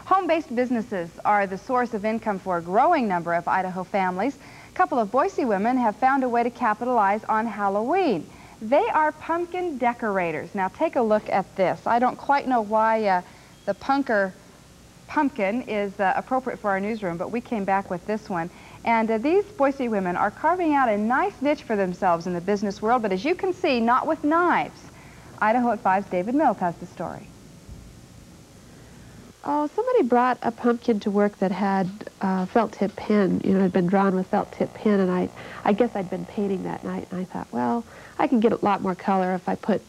Home-based businesses are the source of income for a growing number of Idaho families. A couple of Boise women have found a way to capitalize on Halloween. They are pumpkin decorators. Now take a look at this. I don't quite know why the pumpkin is appropriate for our newsroom, but we came back with this one. And these Boise women are carving out a nice niche for themselves in the business world, but as you can see, not with knives. Idaho at 5's David Mills has the story. Oh, somebody brought a pumpkin to work that had felt tip pen, had been drawn with felt tip pen, and I guess I'd been painting that night, and I thought, well, I can get a lot more color if I put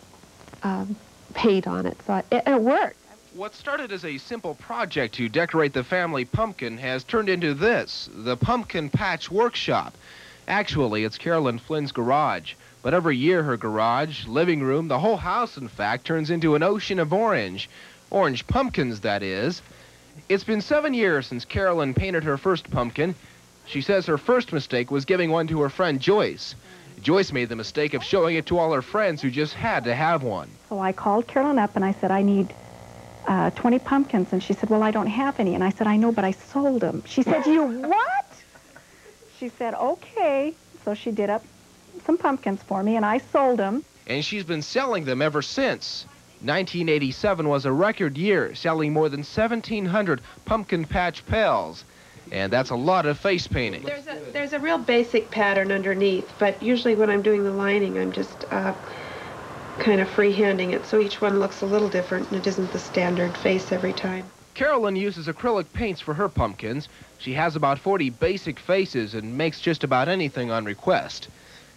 paint on it, so it worked. What started as a simple project to decorate the family pumpkin has turned into this, the Pumpkin Patch Workshop. Actually, it's Carolyn Flynn's garage, but every year her garage, living room, the whole house, in fact, turns into an ocean of orange. Orange pumpkins, that is. It's been 7 years since Carolyn painted her first pumpkin. She says her first mistake was giving one to her friend Joyce. Joyce made the mistake of showing it to all her friends who just had to have one. So I called Carolyn up and I said, I need 20 pumpkins. And she said, well, I don't have any. And I said, I know, but I sold them. She said, you what? She said, okay. So she did up some pumpkins for me and I sold them. And she's been selling them ever since. 1987 was a record year, selling more than 1,700 pumpkin patch pals. And that's a lot of face painting. There's a real basic pattern underneath, but usually when I'm doing the lining, I'm just kind of freehanding it, so each one looks a little different, and it isn't the standard face every time. Carolyn uses acrylic paints for her pumpkins. She has about 40 basic faces and makes just about anything on request.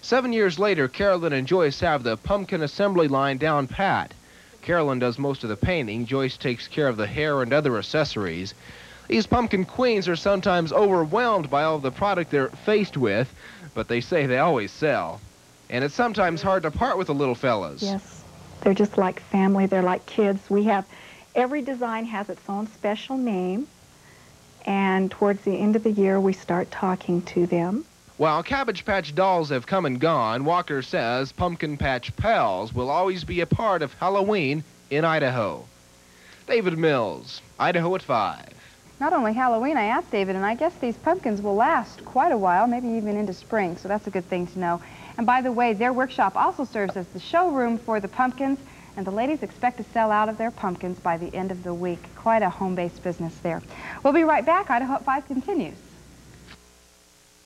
7 years later, Carolyn and Joyce have the pumpkin assembly line down pat. Carolyn does most of the painting. Joyce takes care of the hair and other accessories. These pumpkin queens are sometimes overwhelmed by all the product they're faced with, but they say they always sell. And it's sometimes hard to part with the little fellas. Yes, they're just like family. They're like kids. Every design has its own special name, and towards the end of the year, we start talking to them. While Cabbage Patch dolls have come and gone, Walker says Pumpkin Patch pals will always be a part of Halloween in Idaho. David Mills, Idaho at 5. Not only Halloween, I asked David, and I guess these pumpkins will last quite a while, maybe even into spring, so that's a good thing to know. And by the way, their workshop also serves as the showroom for the pumpkins, and the ladies expect to sell out of their pumpkins by the end of the week. Quite a home-based business there. We'll be right back. Idaho at 5 continues.